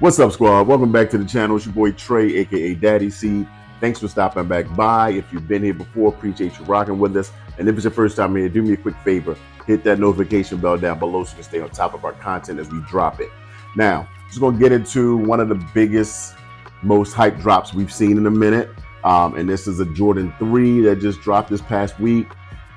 What's up, squad? Welcome back to the channel. It's your boy Trey, aka Daddy C. Thanks for stopping back by. If you've been here before, appreciate you rocking with us. And if it's your first time here, do me a quick favor. Hit that notification bell down below so you can stay on top of our content as we drop it. Now, just going to get into one of the biggest, most hype drops we've seen in a minute. And this is a Jordan 3 that just dropped this past week.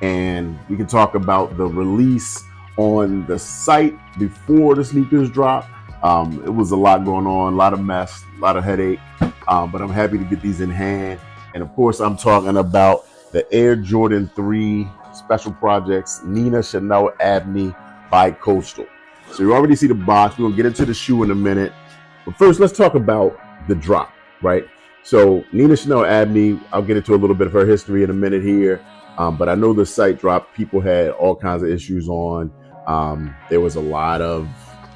And we can talk about the release on the site before the sneakers drop. It was a lot going on, a lot of mess, a lot of headache, but I'm happy to get these in hand. And of course, I'm talking about the Air Jordan 3 Special Projects Nina Chanel Abney Bicoastal. So you already see the box. We're gonna get into the shoe in a minute. But first, let's talk about the drop, right? So Nina Chanel Abney, I'll get into a little bit of her history in a minute here. But I know the site dropped. People had all kinds of issues on. There was a lot of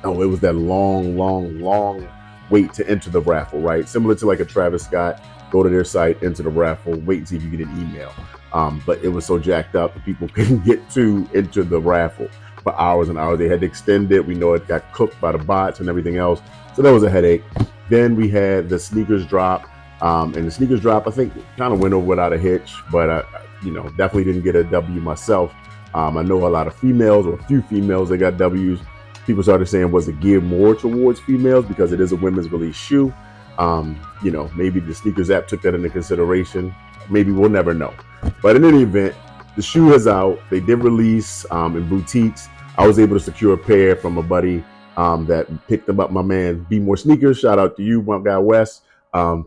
it was that long wait to enter the raffle, right? Similar to like a Travis Scott, go to their site, enter the raffle, wait and see if you get an email. But it was so jacked up that people couldn't get to enter the raffle for hours and hours. They had to extend it. We know it got cooked by the bots and everything else. So that was a headache. Then we had the sneakers drop. And the sneakers drop, I think, kind of went over without a hitch, but I definitely didn't get a W myself. I know a lot of females, or a few females that got W's. People started saying, was it geared more towards females because it is a women's release shoe? Maybe the sneakers app took that into consideration. Maybe we'll never know. But in any event, the shoe is out. They did release in boutiques. I was able to secure a pair from a buddy that picked them up. My man, Be More Sneakers. Shout out to you, my guy Wes.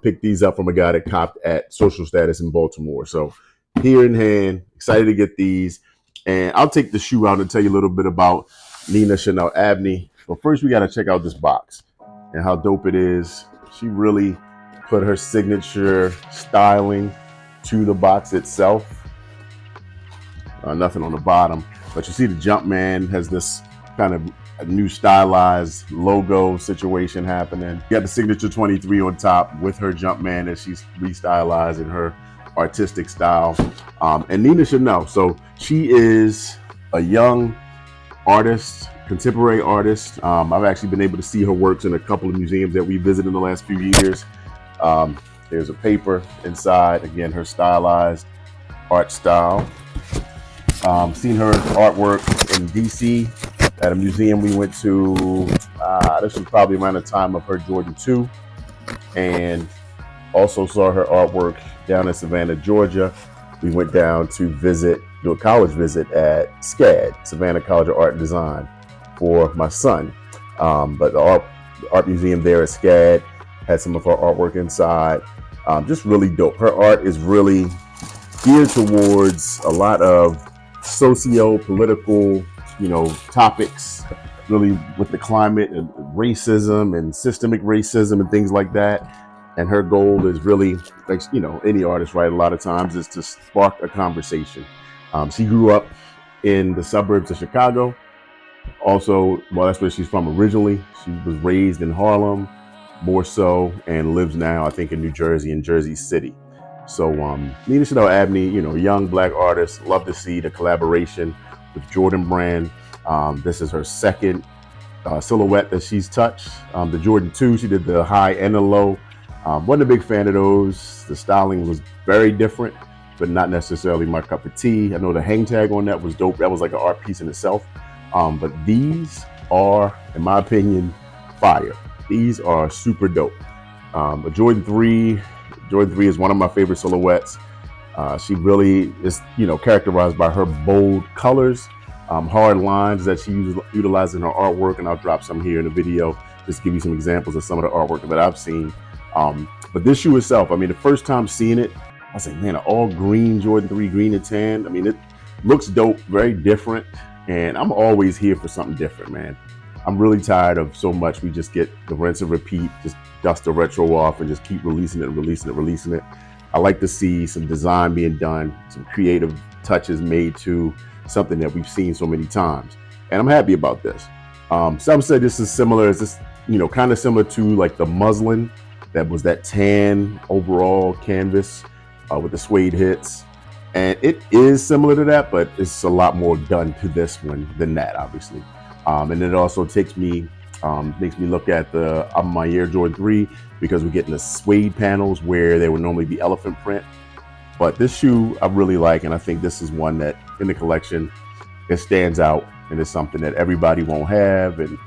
Picked these up from a guy that copped at Social Status in Baltimore. So here in hand, excited to get these. And I'll take the shoe out and tell you a little bit about Nina Chanel Abney. But first, we got to check out this box and how dope it is. She really put her signature styling to the box itself. Nothing on the bottom, but you see the Jumpman has this kind of a new stylized logo situation happening. You got the signature 23 on top with her Jumpman that she's restylized in her artistic style. And Nina Chanel, so she is a young artist, contemporary artist. I've actually been able to see her works in a couple of museums that we visited in the last few years. There's a paper inside, again, her stylized art style. Seen her artwork in DC at a museum we went to. This was probably around the time of her Jordan 2. And also saw her artwork down in Savannah, Georgia. We went down to do a college visit at SCAD, Savannah College of Art and Design, for my son. But the art museum there at SCAD had some of her artwork inside. Just really dope. Her art is really geared towards a lot of socio-political, topics, really with the climate and racism and systemic racism and things like that. And her goal is really, like, any artist, right, a lot of times, is to spark a conversation. She grew up in the suburbs of Chicago. Also, well, that's where she's from originally. She was raised in Harlem, more so, and lives now, I think, in New Jersey, in Jersey City. So Nina Chanel Abney, young black artist. Love to see the collaboration with Jordan Brand. This is her second silhouette that she's touched. The Jordan 2, she did the high and the low. Wasn't a big fan of those. The styling was very different, but not necessarily my cup of tea. I know the hang tag on that was dope. That was like an art piece in itself. But these are, in my opinion, fire. These are super dope. A Jordan 3 is one of my favorite silhouettes. She really is, characterized by her bold colors, hard lines that she utilizes in her artwork. And I'll drop some here in the video, just to give you some examples of some of the artwork that I've seen. But this shoe itself, I mean, the first time seeing it, I was like, man, an all green Jordan 3, green and tan. I mean, it looks dope, very different. And I'm always here for something different, man. I'm really tired of so much we just get the rinse and repeat, just dust the retro off and just keep releasing it. I like to see some design being done, some creative touches made to something that we've seen so many times. And I'm happy about this. Some say this is similar, kind of similar to like the muslin that was that tan overall canvas with the suede hits. And it is similar to that, but it's a lot more done to this one than that, obviously. And it also takes me Makes me look at my Air Jordan 3 because we're getting the suede panels where there would normally be elephant print. But this shoe I really like, and I think this is one that in the collection, it stands out and it's something that everybody won't have. And,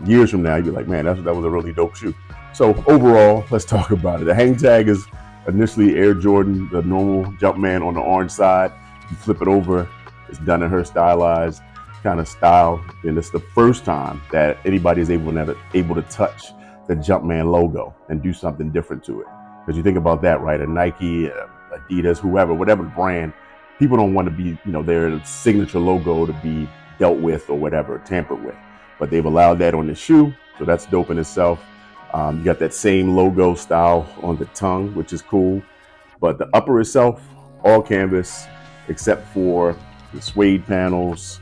years from now, you're like, man, that was a really dope shoe. So overall, let's talk about it. The hang tag is initially Air Jordan, the normal Jumpman on the orange side. You flip it over, it's done in her stylized kind of style. And it's the first time that anybody is able to touch the Jumpman logo and do something different to it. Because you think about that, right? A Nike, Adidas, whatever brand, people don't want to be, their signature logo to be dealt with or whatever, tampered with. But they've allowed that on the shoe, so that's dope in itself. You got that same logo style on the tongue, which is cool. But the upper itself, all canvas, except for the suede panels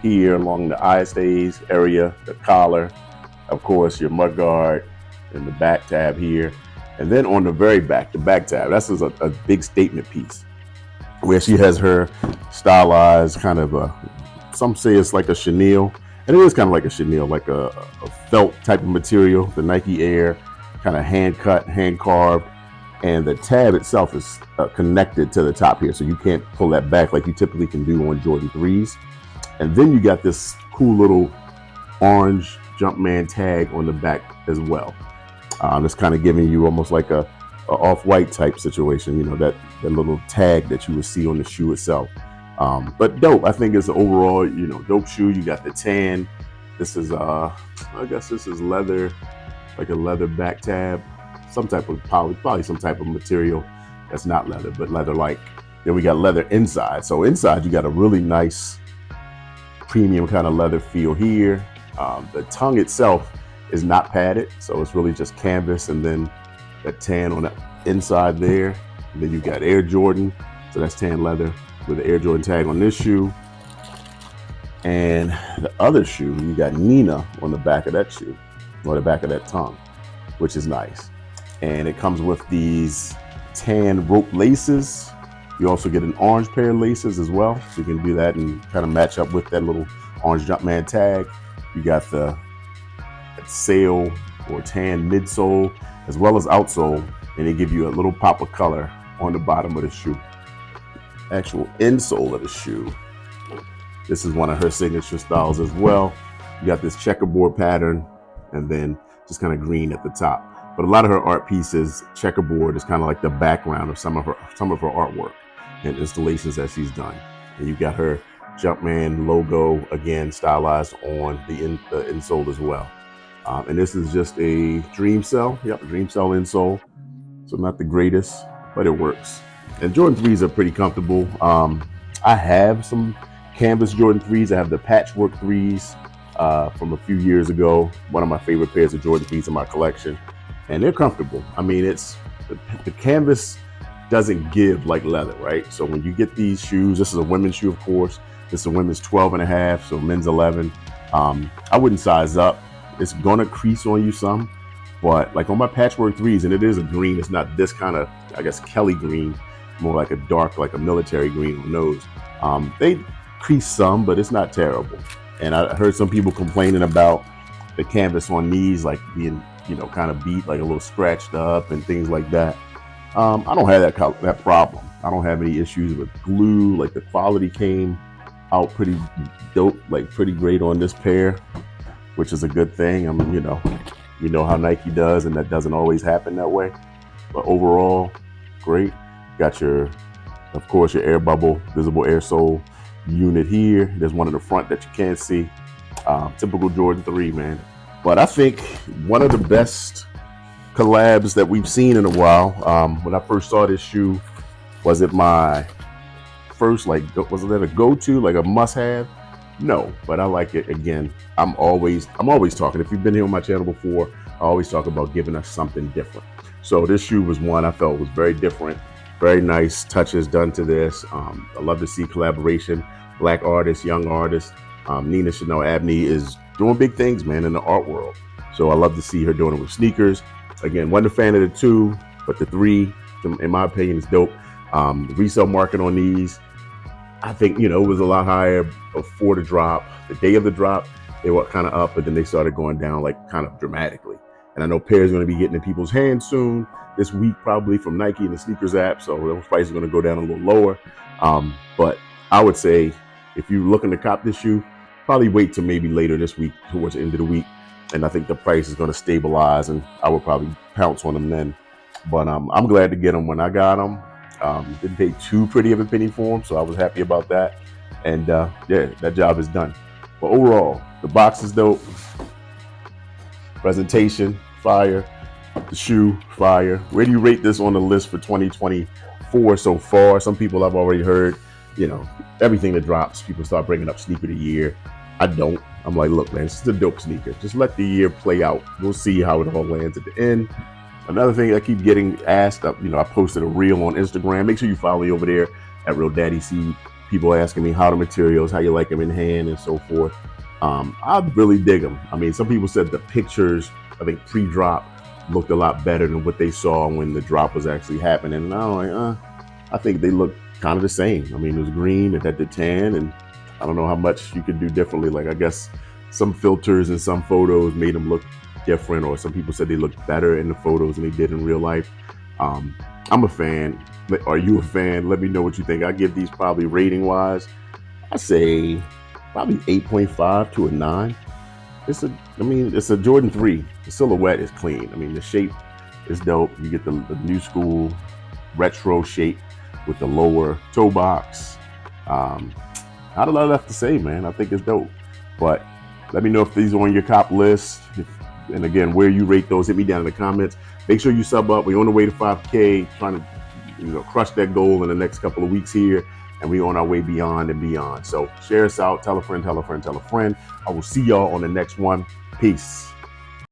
here along the ISAs area, the collar, of course, your mudguard, and the back tab here. And then on the very back, the back tab, that's a big statement piece where she has her stylized kind of some say it's like a chenille. And it is kind of like a chenille, like a felt type of material, the Nike Air, kind of hand cut, hand carved. And the tab itself is connected to the top here. So you can't pull that back like you typically can do on Jordan 3s. And then you got this cool little orange Jumpman tag on the back as well. It's kind of giving you almost like a off-white type situation, that little tag that you would see on the shoe itself. But dope. I think it's overall, dope shoe. You got the tan. This is, I guess this is leather, like a leather back tab, some type of probably some type of material that's not leather, but leather-like. Then we got leather inside. So inside you got a really nice premium kind of leather feel here. The tongue itself is not padded, so it's really just canvas, and then that tan on the inside there. And then you got Air Jordan, so that's tan leather with the Air Jordan tag on this shoe. And the other shoe, you got Nina on the back of that shoe, or the back of that tongue, which is nice. And it comes with these tan rope laces. You also get an orange pair of laces as well, so you can do that and kind of match up with that little orange Jumpman tag. You got the sail or tan midsole as well as outsole, and they give you a little pop of color on the bottom of the shoe. Actual insole of the shoe, this is one of her signature styles as well. You got this checkerboard pattern and then just kind of green at the top. But a lot of her art pieces, checkerboard is kind of like the background of some of her artwork and installations that she's done. And you got her Jumpman logo again stylized on the insole as well. And this is just a Dream Cell. Yep, Dream Cell insole. So not the greatest, but it works. And Jordan 3s are pretty comfortable. I have some canvas Jordan 3s. I have the patchwork 3s from a few years ago. One of my favorite pairs of Jordan 3s in my collection. And they're comfortable. I mean, the canvas doesn't give like leather, right? So when you get these shoes, this is a women's shoe, of course. This is a women's 12.5, so men's 11. I wouldn't size up. It's gonna crease on you some, but like on my patchwork 3s, and it is a green, it's not this kind of, I guess, Kelly green, more like a dark, like a military green on those. They crease some, but it's not terrible. And I heard some people complaining about the canvas on these, like being, kind of beat, like a little scratched up and things like that. I don't have that problem. I don't have any issues with glue. Like the quality came out pretty dope, like pretty great on this pair, which is a good thing. I mean, you know how Nike does, and that doesn't always happen that way. But overall, great. Got of course, your air bubble, visible air sole unit here. There's one in the front that you can't see. Typical Jordan 3, man. But I think one of the best collabs that we've seen in a while. When I first saw this shoe, was it my first, was it a go-to, like a must-have? No, but I like it. Again, I'm always talking. If you've been here on my channel before, I always talk about giving us something different. So this shoe was one I felt was very different, very nice touches done to this. I love to see collaboration, Black artists, young artists. Nina Chanel Abney is doing big things, man, in the art world. So I love to see her doing it with sneakers. Again, wasn't a fan of the 2, but the 3, in my opinion, is dope. The resale market on these, I think, it was a lot higher before the drop. The day of the drop, They were kind of up, but then they started going down like kind of dramatically. And I know pair is going to be getting in people's hands soon this week, probably from Nike and the sneakers app. So those prices are going to go down a little lower. But I would say if you're looking to cop this shoe, probably wait till maybe later this week, towards the end of the week. And I think the price is going to stabilize, and I would probably pounce on them then. But I'm glad to get them when I got them. Didn't pay too pretty of a penny for them, so I was happy about that. And yeah, that job is done. But overall, the box is dope. Presentation, fire. The shoe, fire. Where do you rate this on the list for 2024 so far? Some people I've already heard, everything that drops, people start bringing up sneaker of the year. I don't. I'm like, look, man, this is a dope sneaker. Just let the year play out. We'll see how it all lands at the end. Another thing I keep getting asked, I posted a reel on Instagram. Make sure you follow me over there at Real Daddy C. People asking me how the materials, how you like them in hand and so forth. I really dig them. I mean, some people said the pictures, I think pre-drop, looked a lot better than what they saw when the drop was actually happening. And I'm like, I think they look kind of the same. I mean, it was green, it had the tan, and I don't know how much you could do differently. Like, I guess some filters and some photos made them look different, or some people said they looked better in the photos than they did in real life. I'm a fan. Are you a fan? Let me know what you think. I give these probably rating wise, I say probably 8.5 to a 9. It's a Jordan 3. The silhouette is clean. I mean, the shape is dope. You get the new school retro shape with the lower toe box. Not a lot left to say, man. I think it's dope. But let me know if these are on your cop list. And again, where you rate those, hit me down in the comments. Make sure you sub up. We're on the way to 5K, trying to crush that goal in the next couple of weeks here. And we're on our way beyond and beyond. So share us out. Tell a friend, tell a friend, tell a friend. I will see y'all on the next one. Peace.